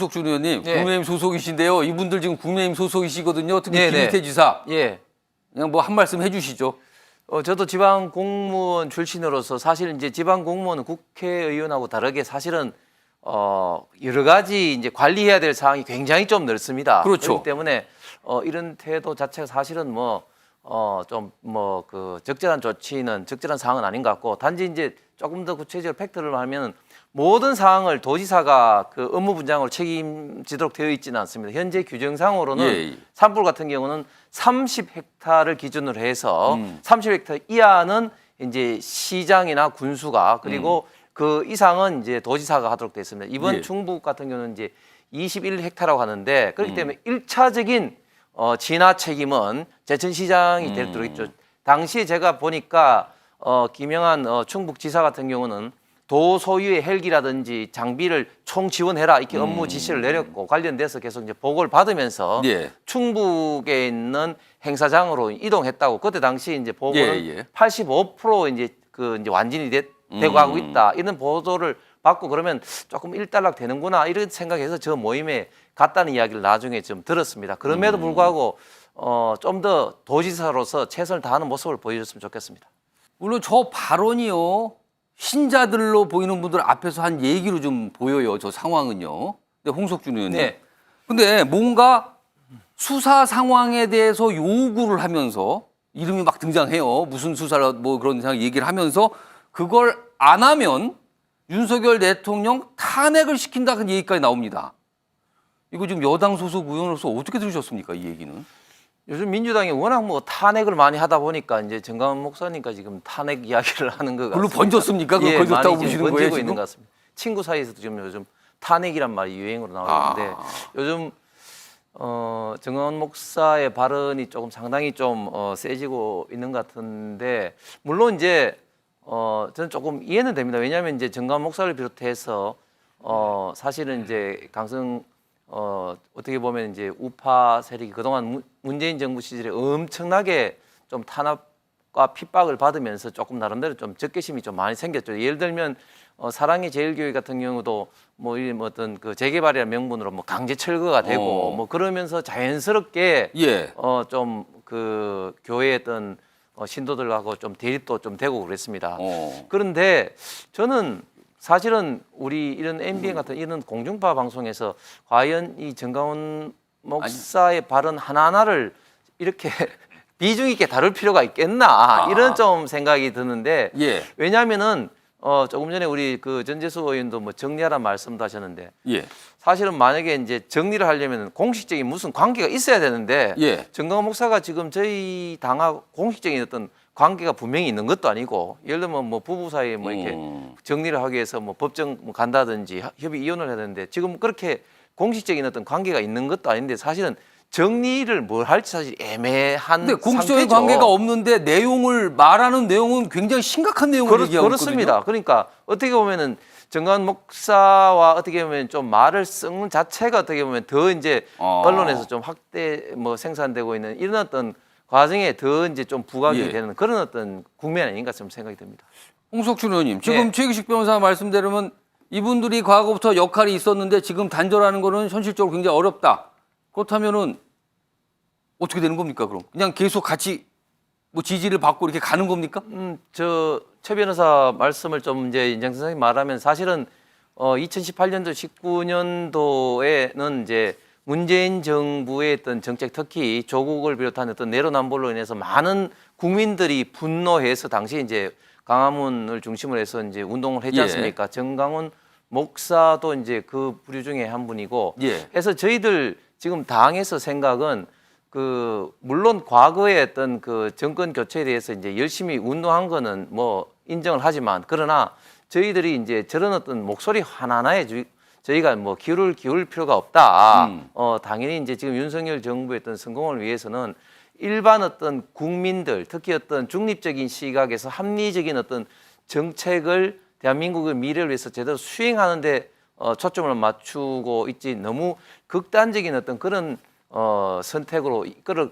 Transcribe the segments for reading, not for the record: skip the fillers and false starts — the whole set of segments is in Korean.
홍석준 의원님, 네. 국민의힘 소속이신데요. 이분들 지금 국민의힘 소속이시거든요. 특히 네, 김희태 네. 지사. 예. 그냥 뭐 한 말씀 해주시죠. 저도 지방 공무원 출신으로서 사실 이제 지방 공무원은 국회의원하고 다르게 사실은 여러 가지 이제 관리해야 될 사항이 굉장히 좀 넓습니다. 그렇죠. 그렇기 때문에 이런 태도 자체가 사실은 그 적절한 조치는 적절한 사항은 아닌 것 같고, 단지 이제 조금 더 구체적으로 팩트를 하면 모든 사항을 도지사가 그 업무 분장으로 책임지도록 되어 있지는 않습니다. 현재 규정상으로는 예. 산불 같은 경우는 30헥타를 기준으로 해서 30헥타 이하는 이제 시장이나 군수가, 그리고 그 이상은 이제 도지사가 하도록 되어 있습니다. 이번 예. 충북 같은 경우는 이제 21헥타라고 하는데, 그렇기 때문에 1차적인 진화 책임은 제천시장이 되도록 있죠. 당시에 제가 보니까 김영한 충북지사 같은 경우는 도 소유의 헬기라든지 장비를 총 지원해라 이렇게 업무 지시를 내렸고, 관련돼서 계속 이제 보고를 받으면서 예. 충북에 있는 행사장으로 이동했다고. 그때 당시 이제 보고는 예. 85% 이제 이제 완전히 되고 하고 있다, 이런 보도를 받고, 그러면 조금 일단락 되는구나 이런 생각해서 저 모임에 갔다는 이야기를 나중에 좀 들었습니다. 그럼에도 불구하고 좀 더 도지사로서 최선을 다하는 모습을 보여줬으면 좋겠습니다. 물론 저 발언이요, 신자들로 보이는 분들 앞에서 한 얘기로 좀 보여요. 저 상황은요. 근데 홍석준 의원님. 네. 근데 뭔가 수사 상황에 대해서 요구를 하면서 이름이 막 등장해요. 무슨 수사라 뭐 그런 얘기를 하면서 그걸 안 하면 윤석열 대통령 탄핵을 시킨다 그런 얘기까지 나옵니다. 이거 지금 여당 소속 의원으로서 어떻게 들으셨습니까? 이 얘기는? 요즘 민주당이 워낙 탄핵을 많이 하다 보니까 이제 정강훈 목사님과 지금 탄핵 이야기를 하는 것 같습니다. 별로 번졌습니까? 그거 예, 거의 좋다고 많이 보시는 지금 거예요, 번지고 지금? 있는 것 같습니다. 친구 사이에서도 지금 요즘 탄핵이란 말이 유행으로 나오는데 요즘 정강훈 목사의 발언이 조금 상당히 좀 세지고 있는 것 같은데, 물론 이제 저는 조금 이해는 됩니다. 왜냐하면 이제 정강훈 목사를 비롯해서 사실은 이제 강성 어떻게 보면 이제 우파 세력이 그동안 문재인 정부 시절에 엄청나게 좀 탄압과 핍박을 받으면서 조금 나름대로 좀 적개심이 좀 많이 생겼죠. 예를 들면 사랑의 제일교회 같은 경우도 뭐 어떤 그 재개발이라는 명분으로 뭐 강제 철거가 되고 뭐 그러면서 자연스럽게 예. 좀 그 교회의 어떤 신도들하고 좀 대립도 좀 되고 그랬습니다. 그런데 저는 사실은 우리 이런 MBN 같은 이런 공중파 방송에서 과연 이 정강훈 목사의 발언 하나하나를 이렇게 비중 있게 다룰 필요가 있겠나, 이런 좀 생각이 드는데, 예. 왜냐하면은 조금 전에 우리 그 전재수 의원도 뭐 정리하라는 말씀도 하셨는데, 예. 사실은 만약에 이제 정리를 하려면 공식적인 무슨 관계가 있어야 되는데, 예. 정강훈 목사가 지금 저희 당하고 공식적인 어떤 관계가 분명히 있는 것도 아니고, 예를 들면 뭐 부부 사이에 뭐 이렇게 정리를 하기 위해서 뭐 법정 뭐 간다든지 협의 이혼을 해야 되는데, 지금 그렇게 공식적인 어떤 관계가 있는 것도 아닌데, 사실은 정리를 뭘 할지 사실 애매한 근데 공식적인 상태죠. 관계가 없는데 내용을 말하는 내용은 굉장히 심각한 내용을 얘기하고 그렇습니다. 있거든요. 그러니까 어떻게 보면은 정강훈 목사와 어떻게 보면 좀 말을 쓰는 자체가 어떻게 보면 더 이제 언론에서 좀 확대 뭐 생산되고 있는 이런 어떤 과정에 더 이제 좀 부각이 예. 되는 그런 어떤 국면 아닌가 좀 생각이 듭니다. 홍석준 의원님, 지금 예. 최기식 변호사 말씀대로면 이분들이 과거부터 역할이 있었는데 지금 단절하는 거는 현실적으로 굉장히 어렵다. 그렇다면은 어떻게 되는 겁니까? 그럼 그냥 계속 같이 뭐 지지를 받고 이렇게 가는 겁니까? 저 최 변호사 말씀을 좀 이제 인장 선생님 말하면, 사실은 2018년도 19년도에는 이제 문재인 정부의 어떤 정책, 특히 조국을 비롯한 어떤 내로남불로 인해서 많은 국민들이 분노해서 당시 이제 광화문을 중심으로 해서 이제 운동을 했지 않습니까? 정강훈 목사도 이제 그 부류 중에 한 분이고, 예. 그래서 저희들 지금 당에서 생각은 물론 과거의 어떤 그 정권 교체에 대해서 이제 열심히 운동한 거는 뭐 인정을 하지만, 그러나 저희들이 이제 저런 어떤 목소리 하나하나에 저희가 뭐 기울 필요가 없다. 당연히 이제 지금 윤석열 정부의 어떤 성공을 위해서는 일반 어떤 국민들, 특히 어떤 중립적인 시각에서 합리적인 어떤 정책을 대한민국의 미래를 위해서 제대로 수행하는데 초점을 맞추고 있지, 너무 극단적인 어떤 그런 선택으로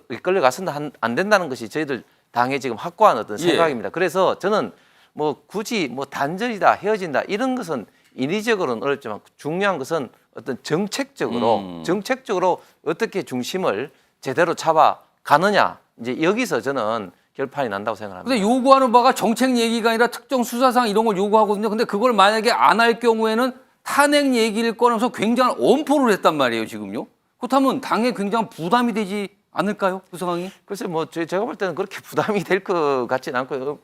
이끌려가서는 안 된다는 것이 저희들 당의 지금 확고한 어떤 생각입니다. 그래서 저는 뭐 굳이 뭐 단절이다, 헤어진다 이런 것은 인위적으로는 어렵지만, 중요한 것은 어떤 정책적으로 어떻게 중심을 제대로 잡아 가느냐 이제 여기서 저는 결판이 난다고 생각합니다. 근데 요구하는 바가 정책 얘기가 아니라 특정 수사상 이런 걸 요구하거든요. 근데 그걸 만약에 안 할 경우에는 탄핵 얘기를 꺼내면서 굉장한 엄포를 했단 말이에요, 지금요. 그렇다면 당에 굉장한 부담이 되지 않을까요, 그 상황이? 글쎄 뭐 제가 볼 때는 그렇게 부담이 될 것 같지는 않고요.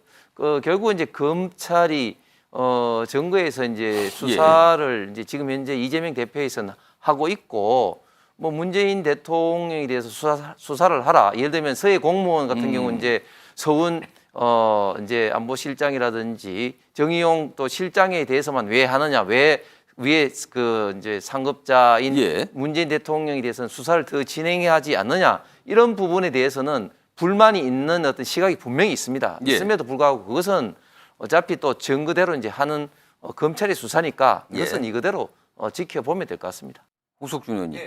결국 이제 검찰이 정부에서 이제 수사를 이제 지금 현재 이재명 대표에서는 하고 있고 뭐 문재인 대통령에 대해서 수사를 하라. 예를 들면 서해 공무원 같은 경우 이제 서훈 이제 안보실장이라든지 정의용 또 실장에 대해서만 왜 하느냐, 왜 위에 그 이제 상급자인 예. 문재인 대통령에 대해서는 수사를 더 진행하지 않느냐 이런 부분에 대해서는 불만이 있는 어떤 시각이 분명히 있습니다. 예. 있음에도 불구하고 그것은 어차피 또 정거대로 이제 하는 검찰의 수사니까 이것은 예. 이거대로 지켜보면 될 것 같습니다. 홍석준 의원님.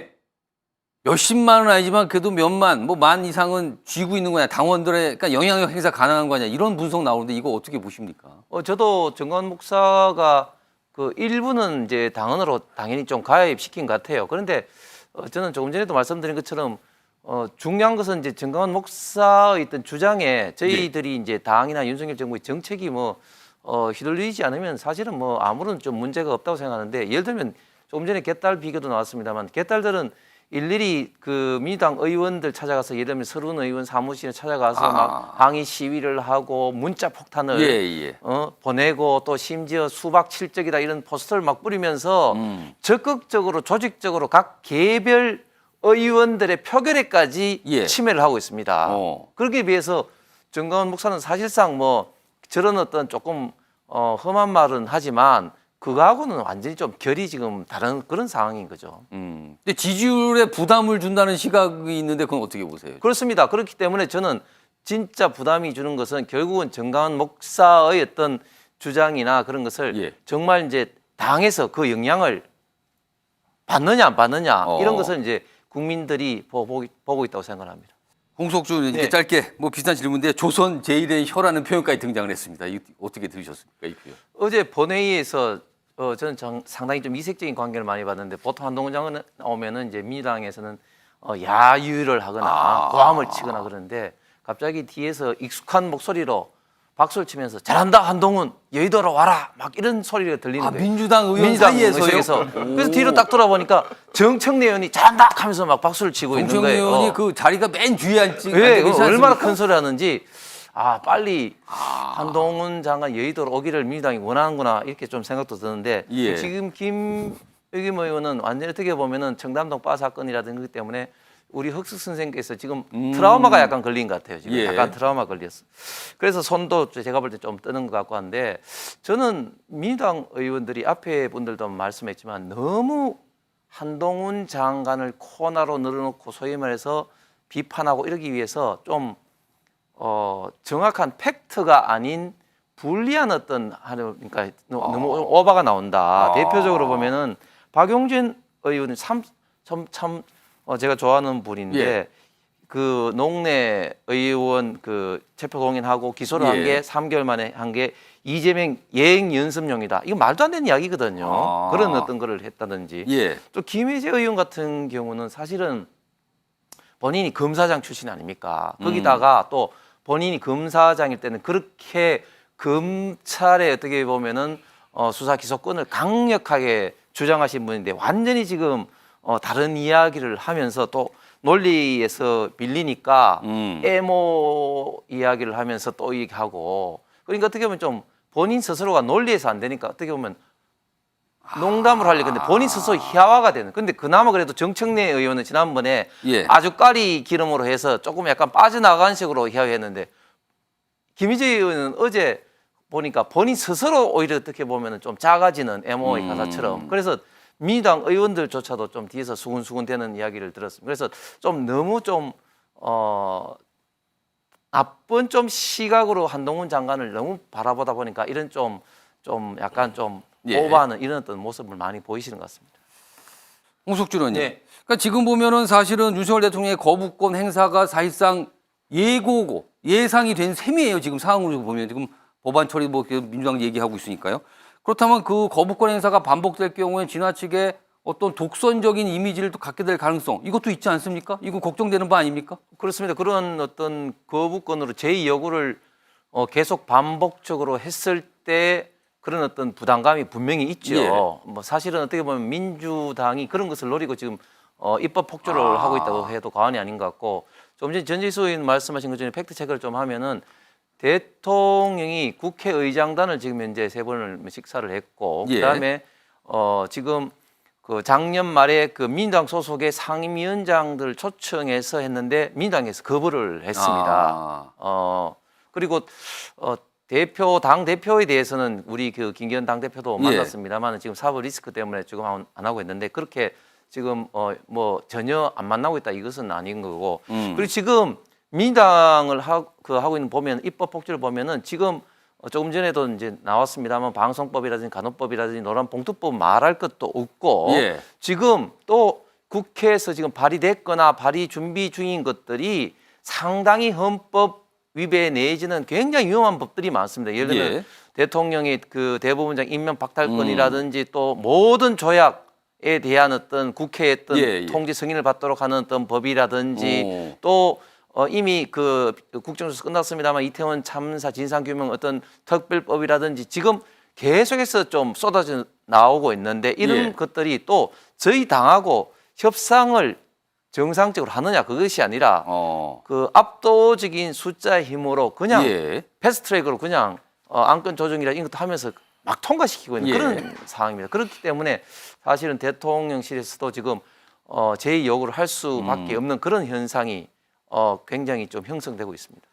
몇십만은 아니지만 그래도 몇만, 뭐 만 이상은 쥐고 있는 거냐. 당원들의 그러니까 영향력 행사 가능한 거냐. 이런 분석 나오는데 이거 어떻게 보십니까? 저도 정관 목사가 그 일부는 이제 당원으로 당연히 좀 가입시킨 것 같아요. 그런데 저는 조금 전에도 말씀드린 것처럼 중요한 것은 이제 정관 목사의 어떤 주장에 저희들이 이제 당이나 윤석열 정부의 정책이 뭐 휘둘리지 않으면 사실은 뭐 아무런 좀 문제가 없다고 생각하는데 예를 들면 조금 전에 개딸 비교도 나왔습니다만 개딸들은 일일이 그 민주당 의원들 찾아가서 예를 들면 서른 의원 사무실에 찾아가서 막 항의 시위를 하고 문자 폭탄을 보내고 또 심지어 수박 칠적이다 이런 포스터를 막 뿌리면서 적극적으로 조직적으로 각 개별 의원들의 표결에까지 침해를 하고 있습니다. 그러기 위해서 정가원 목사는 사실상 뭐 저런 어떤 조금 험한 말은 하지만 그거하고는 완전히 좀 결이 지금 다른 그런 상황인 거죠. 근데 지지율에 부담을 준다는 시각이 있는데 그건 어떻게 보세요? 그렇습니다. 그렇기 때문에 저는 진짜 부담이 주는 것은 결국은 정강원 목사의 어떤 주장이나 그런 것을 정말 이제 당에서 그 영향을 받느냐 안 받느냐 이런 것을 이제 국민들이 보고 있다고 생각합니다. 홍석준 의원 이제 짧게 뭐 비슷한 질문인데 조선 제1의 혀라는 표현까지 등장을 했습니다. 이거 어떻게 들으셨습니까? 이 표현. 어제 본회의에서 저는 상당히 좀 이색적인 관계를 많이 봤는데 보통 한동훈 장관 나오면은 이제 민주당에서는 야유를 하거나 고함을 치거나 그러는데 갑자기 뒤에서 익숙한 목소리로 박수를 치면서 잘한다 한동훈 여의도로 와라 막 이런 소리가 들리는 거예요. 민주당 의원 사이에서요? 그래서 뒤로 딱 돌아보니까 정청래 의원이 잘한다 하면서 막 박수를 치고 있는 거예요. 정청래 의원이 그 자리가 맨 뒤에 앉지 얼마나 큰 소리 하는지 빨리 한동훈 장관 여의도로 오기를 민주당이 원하는구나 이렇게 좀 생각도 드는데 지금 김의겸 의원은 완전히 어떻게 보면은 청담동 바 사건이라든지 그렇기 때문에 우리 흑숙 선생께서 지금 트라우마가 약간 걸린 것 같아요. 지금 약간 트라우마 걸렸어. 그래서 손도 제가 볼 때 좀 뜨는 것 같고 한데 저는 민주당 의원들이 앞에 분들도 말씀했지만 너무 한동훈 장관을 코너로 늘어놓고 소위 말해서 비판하고 이러기 위해서 좀 정확한 팩트가 아닌 불리한 어떤 그러니까 너무 오바가 나온다. 대표적으로 보면은 박용진 의원은 참 제가 좋아하는 분인데 그 농내 의원 그 체포 동의하고 기소를 한 게 3개월 만에 한 게 이재명 예행 연습용이다. 이거 말도 안 되는 이야기거든요. 그런 어떤 거를 했다든지. 또 김혜재 의원 같은 경우는 사실은 본인이 검사장 출신 아닙니까? 거기다가 또 본인이 검사장일 때는 그렇게 검찰에 어떻게 보면은 수사 기소권을 강력하게 주장하신 분인데 완전히 지금 다른 이야기를 하면서 또 논리에서 밀리니까 애모 이야기를 하면서 또 얘기하고 그러니까 어떻게 보면 좀 본인 스스로가 논리에서 안 되니까 어떻게 보면 농담을 하려고 근데 본인 스스로 희화화가 되는. 근데 그나마 그래도 정청래 의원은 지난번에 아주 까리 기름으로 해서 조금 약간 빠져나간 식으로 희화했는데 김희재 의원은 어제 보니까 본인 스스로 오히려 어떻게 보면 좀 작아지는 MO의 가사처럼. 그래서 민주당 의원들조차도 좀 뒤에서 수군수군 되는 이야기를 들었습니다. 그래서 좀 너무 좀 나쁜 좀 시각으로 한동훈 장관을 너무 바라보다 보니까 이런 좀 약간 좀 오버하는 이런 어떤 모습을 많이 보이시는 것 같습니다. 홍석준 의원님. 그러니까 지금 보면은 사실은 윤석열 대통령의 거부권 행사가 사실상 예고고 예상이 된 셈이에요. 지금 상황으로 보면 지금 법안 처리 뭐 민주당 얘기하고 있으니까요. 그렇다면 그 거부권 행사가 반복될 경우에 지나치게 어떤 독선적인 이미지를 또 갖게 될 가능성 이것도 있지 않습니까? 이거 걱정되는 바 아닙니까? 그렇습니다. 그런 어떤 거부권으로 제2 요구를 계속 반복적으로 했을 때 그런 어떤 부담감이 분명히 있죠. 예. 뭐 사실은 어떻게 보면 민주당이 그런 것을 노리고 지금 입법 폭주를 하고 있다고 해도 과언이 아닌 것 같고, 좀 전에 전지수 의원 말씀하신 것 중에 팩트 체크를 좀 하면은 대통령이 국회의장단을 지금 현재 3번을 식사를 했고, 예. 그다음에 지금 그 작년 말에 그 민주당 소속의 상임위원장들 초청해서 했는데 민주당에서 거부를 했습니다. 그리고 당 대표에 대해서는 우리 그 김기현 당 대표도 예. 만났습니다만 지금 사법 리스크 때문에 지금 안 하고 있는데, 그렇게 지금 뭐 전혀 안 만나고 있다 이것은 아닌 거고. 그리고 지금 민주당을 하고 있는 보면 입법 폭주를 보면은 지금 조금 전에도 이제 나왔습니다만 방송법이라든지 간호법이라든지 노란봉투법 말할 것도 없고, 예. 지금 또 국회에서 지금 발의됐거나 발의 준비 중인 것들이 상당히 헌법 위배 내지는 굉장히 위험한 법들이 많습니다. 예를 들면 예. 대통령의 그 대법원장 임명 박탈권이라든지 또 모든 조약에 대한 어떤 국회의 어떤 예, 예. 통지 승인을 받도록 하는 어떤 법이라든지 오. 또 이미 그 국정조사 끝났습니다만 이태원 참사 진상규명 어떤 특별법이라든지 지금 계속해서 좀 쏟아져 나오고 있는데, 이런 예. 것들이 또 저희 당하고 협상을 정상적으로 하느냐 그것이 아니라 그 압도적인 숫자의 힘으로 그냥 예. 패스트트랙으로 그냥 안건 조정이라 이런 것도 하면서 막 통과시키고 있는 예. 그런 상황입니다. 그렇기 때문에 사실은 대통령실에서도 지금 제2 요구를 할 수밖에 없는 그런 현상이 굉장히 좀 형성되고 있습니다.